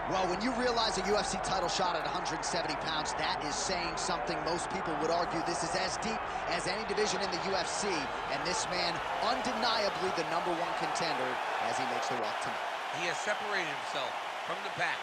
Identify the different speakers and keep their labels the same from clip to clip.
Speaker 1: Well, when you realize a UFC title shot at 170 pounds, that is saying something. Most people would argue this is as deep as any division in the UFC, and this man, undeniably the #1 contender as he makes the walk tonight.
Speaker 2: He has separated himself from the pack.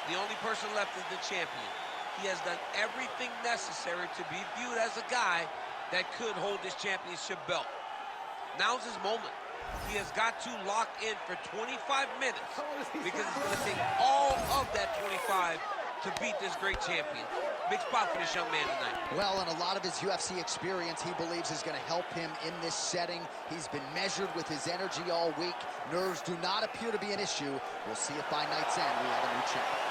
Speaker 2: The only person left is the champion. He has done everything necessary to be viewed as a guy that could hold this championship belt. Now's his moment. He has got to lock in for 25 minutes because it's going to take all of that 25 to beat this great champion. Big spot for this young man tonight.
Speaker 1: Well, and a lot of his UFC experience he believes is going to help him in this setting. He's been measured with his energy all week. Nerves do not appear to be an issue. We'll see if by night's end we have a new champion.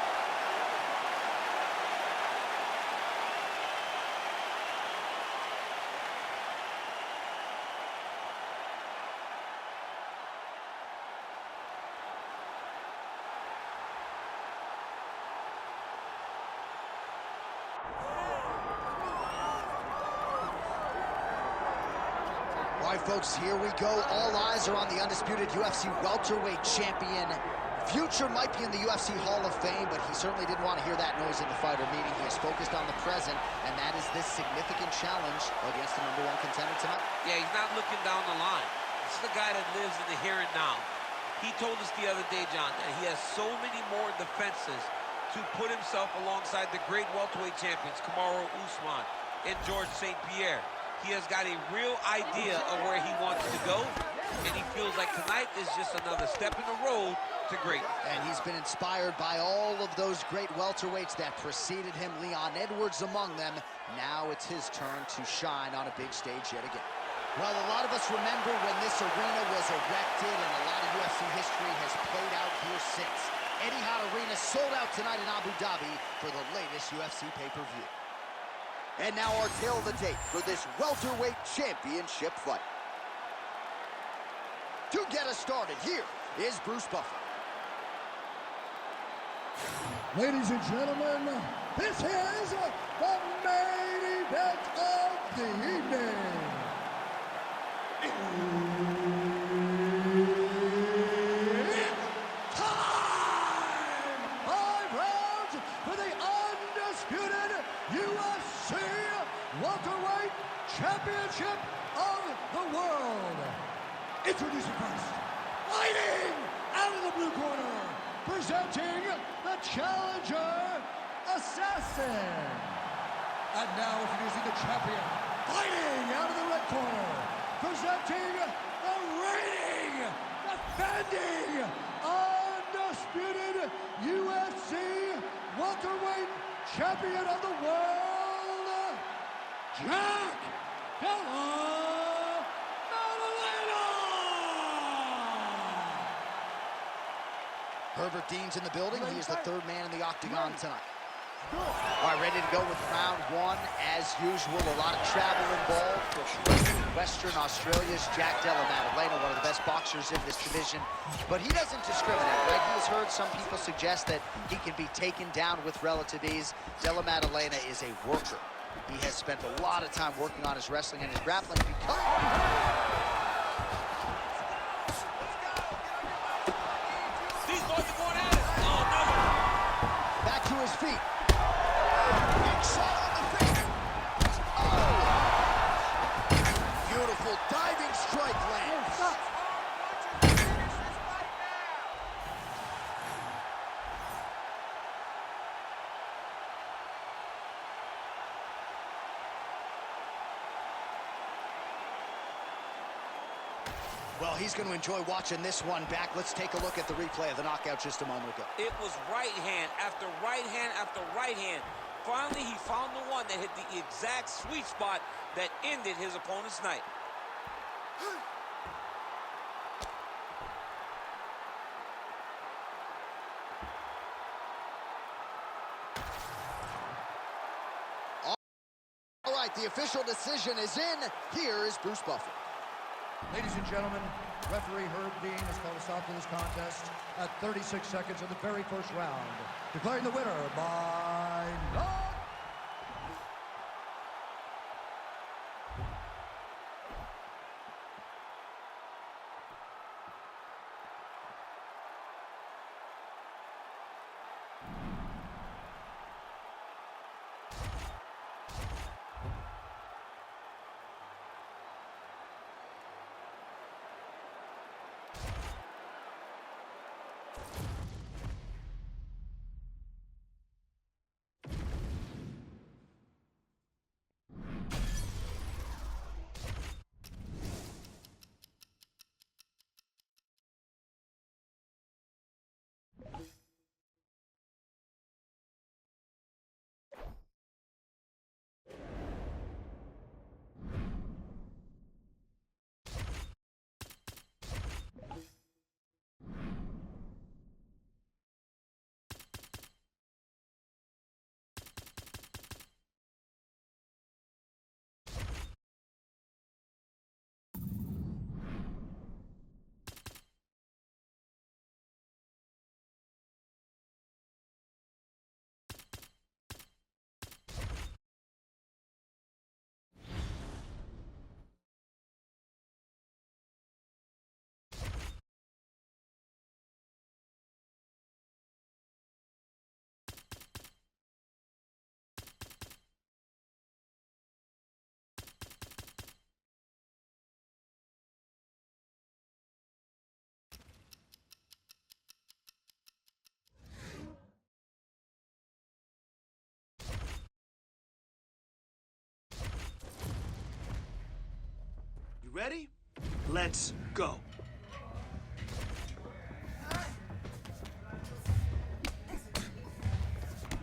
Speaker 1: All right, folks, here we go. All eyes are on the undisputed UFC welterweight champion. Future might be in the UFC Hall of Fame, but he certainly didn't want to hear that noise in the fighter meeting. He is focused on the present, and that is this significant challenge against the #1 contender tonight.
Speaker 2: Yeah, he's not looking down the line. This is a guy that lives in the here and now. He told us the other day, John, that he has so many more defenses to put himself alongside the great welterweight champions, Kamaru Usman and George St. Pierre. He has got a real idea of where he wants to go, and he feels like tonight is just another step in the road to greatness.
Speaker 1: And he's been inspired by all of those great welterweights that preceded him, Leon Edwards among them. Now it's his turn to shine on a big stage yet again. Well, a lot of us remember when this arena was erected, and a lot of UFC history has played out here since. Etihad Arena sold out tonight in Abu Dhabi for the latest UFC pay-per-view. And now our tale of the tape for this welterweight championship fight. To get us started, here is Bruce Buffer.
Speaker 3: Ladies and gentlemen, this is the main event of the evening. It's time! 5 rounds for the undisputed UFC welterweight championship of the world. Introducing first, fighting out of the blue corner, presenting the challenger, Assassin. And now introducing the champion, fighting out of the red corner, presenting the reigning, defending, undisputed UFC welterweight champion of the world, Jack Della Maddalena!
Speaker 1: Herbert Dean's in the building. He is the third man in the octagon tonight. All right, ready to go with round 1. As usual, a lot of travel involved for Western Australia's Jack Della Maddalena, one of the best boxers in this division. But he doesn't discriminate, right? He has heard some people suggest that he can be taken down with relative ease. Della Maddalena is a worker. He has spent a lot of time working on his wrestling and his grappling because...
Speaker 2: These boys are going at it. Oh, no.
Speaker 1: Back to his feet. Big shot on the feet. Oh! Beautiful diving strike lands. Well, he's going to enjoy watching this one back. Let's take a look at the replay of the knockout just a moment ago.
Speaker 2: It was right hand after right hand after right hand. Finally, he found the one that hit the exact sweet spot that ended his opponent's night.
Speaker 1: All right, the official decision is in. Here is Bruce Buffer.
Speaker 3: Ladies and gentlemen, referee Herb Dean has called a stop to this contest at 36 seconds of the very first round, declaring the winner by knockout.
Speaker 4: Ready? Let's go.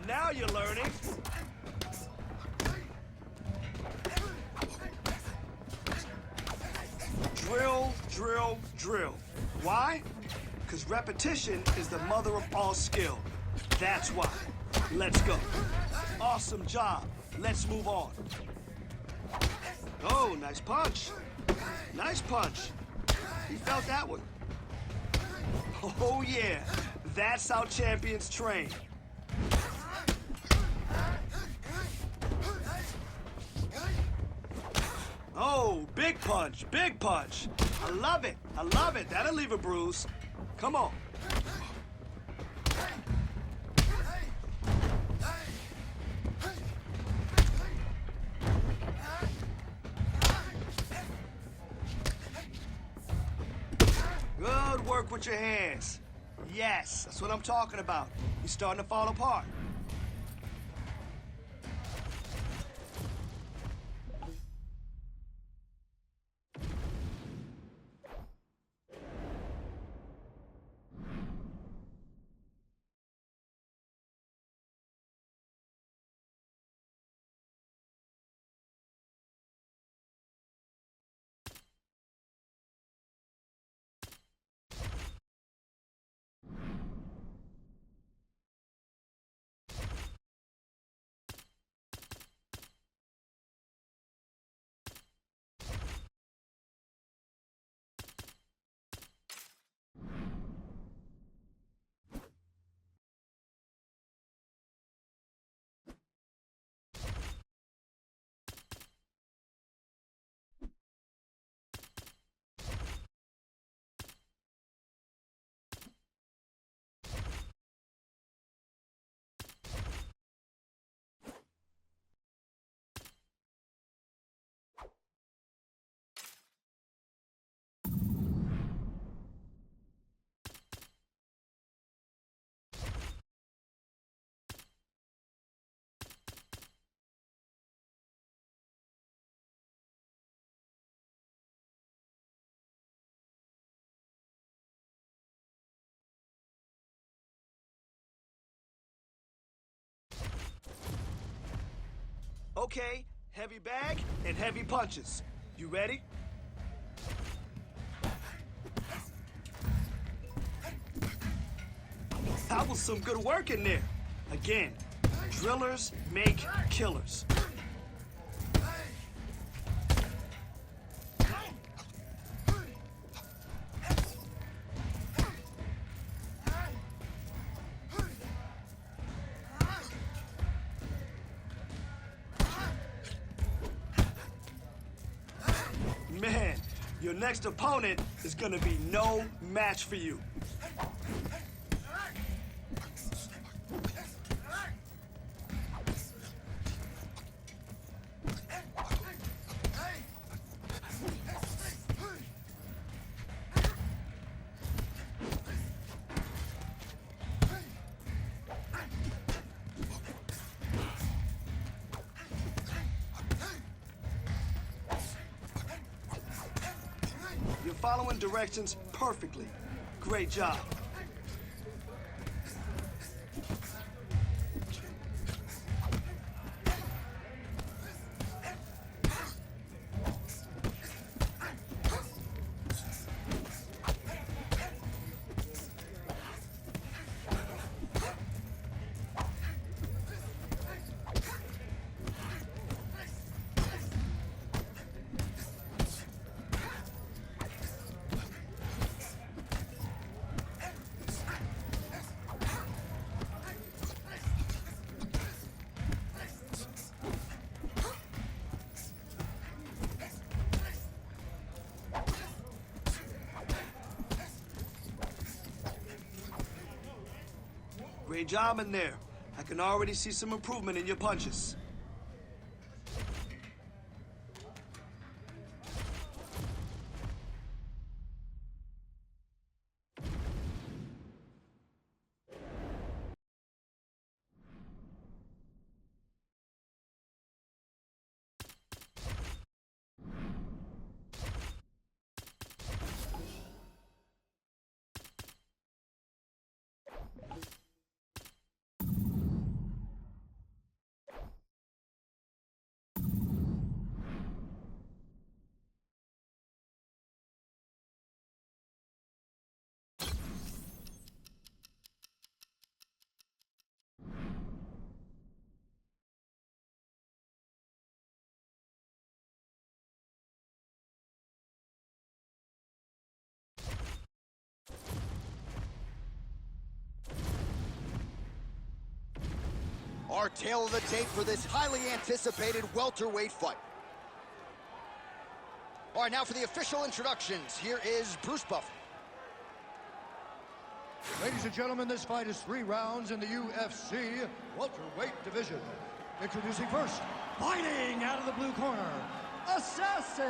Speaker 4: Now you're learning. Drill, drill, drill. Why? Because repetition is the mother of all skill. That's why. Let's go. Awesome job. Let's move on. Oh, nice punch. Nice punch. He felt that one. Oh, yeah. That's how champions train. Oh, big punch, big punch. I love it. I love it. That'll leave a bruise. Come on. Good work with your hands. Yes, that's what I'm talking about. You're starting to fall apart. Okay, heavy bag and heavy punches. You ready? That was some good work in there. Again, drillers make killers. Man, your next opponent is gonna be no match for you. following directions perfectly. Great job. Great job in there. I can already see some improvement in your punches.
Speaker 1: Our tail of the tape for this highly anticipated welterweight fight. All right, now for the official introductions. Here is Bruce Buffer.
Speaker 3: Ladies and gentlemen, this fight is 3 rounds in the UFC welterweight division. Introducing first, fighting out of the blue corner, Assassin.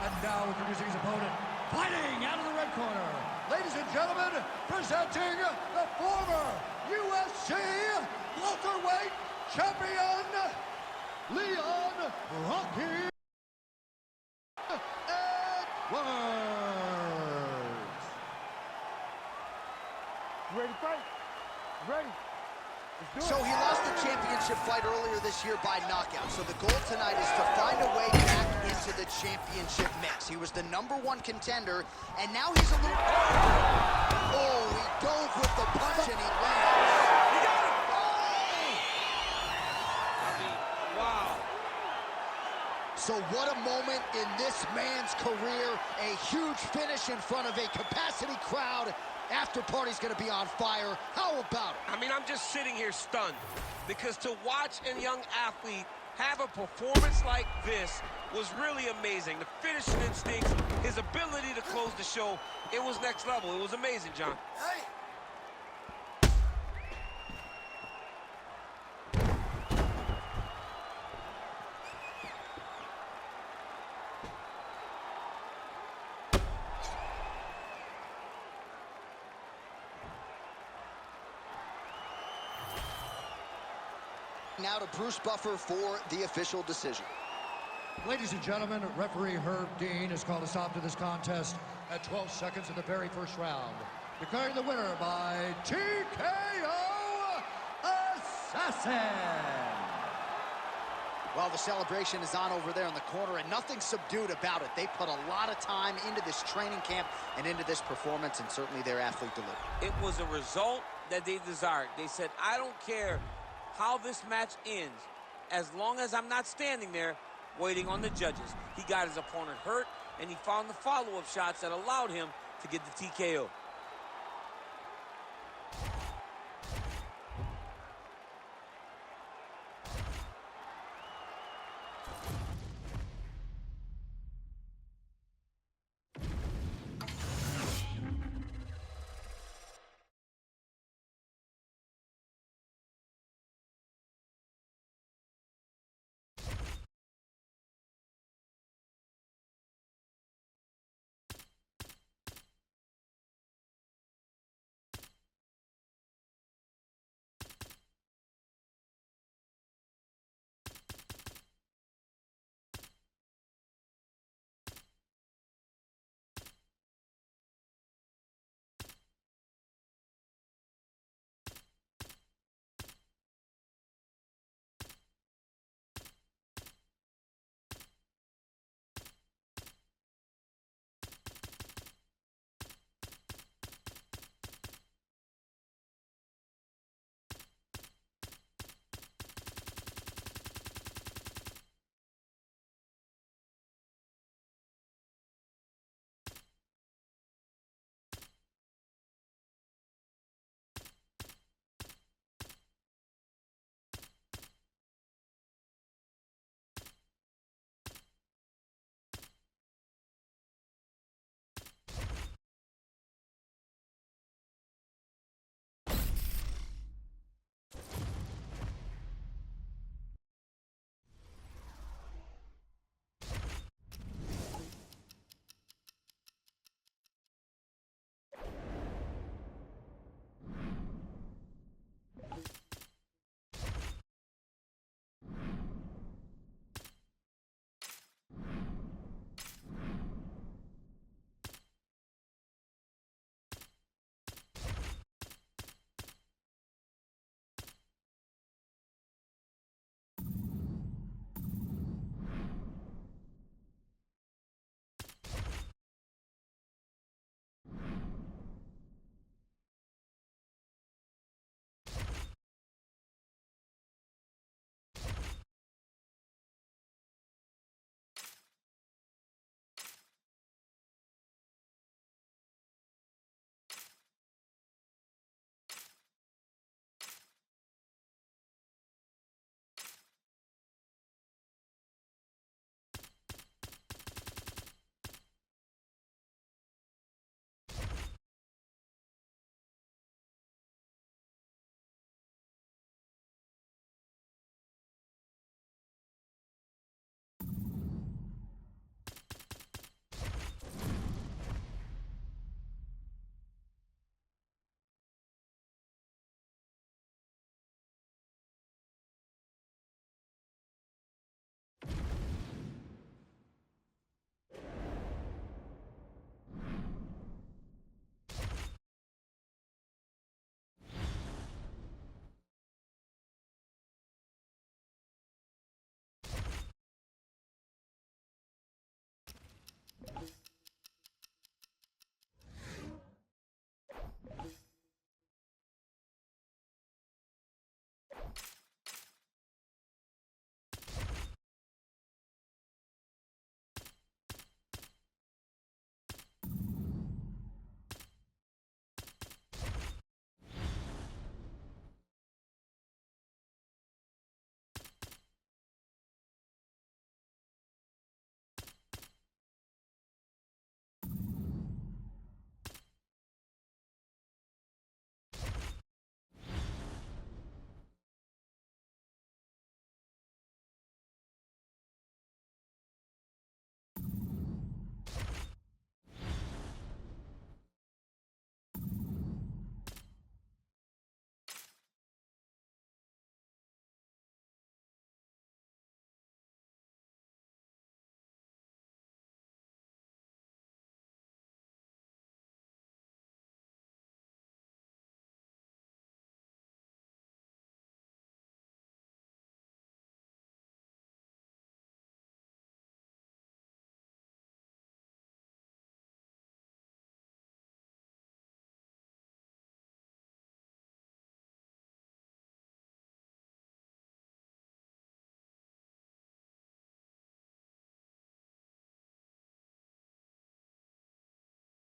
Speaker 3: And now introducing his opponent, fighting out of the red corner. Ladies and gentlemen, presenting the former UFC welterweight champion, Leon Rocky Edwards.
Speaker 5: Ready to fight? Ready.
Speaker 1: So he lost the championship fight earlier this year by knockout. So the goal tonight is to find a way back into the championship mix. He was the #1 contender, and now he's a little... Oh, he dove with the punch and he lands.
Speaker 2: He got him! Oh! Wow.
Speaker 1: So what a moment in this man's career. A huge finish in front of a capacity crowd. After party's gonna be on fire. How about it?
Speaker 2: I mean, I'm just sitting here stunned because to watch a young athlete have a performance like this was really amazing. The finishing instincts, his ability to close the show, it was next level. It was amazing, John.
Speaker 1: Hey. Now to Bruce Buffer for the official decision.
Speaker 3: Ladies and gentlemen, referee Herb Dean has called a stop to this contest at 12 seconds of the very first round. Declaring the winner by TKO Assassin.
Speaker 1: Well, the celebration is on over there in the corner, and nothing subdued about it. They put a lot of time into this training camp and into this performance, and certainly their athlete delivered.
Speaker 2: It was a result that they desired. They said, I don't care how this match ends, as long as I'm not standing there waiting on the judges. He got his opponent hurt, and he found the follow-up shots that allowed him to get the TKO.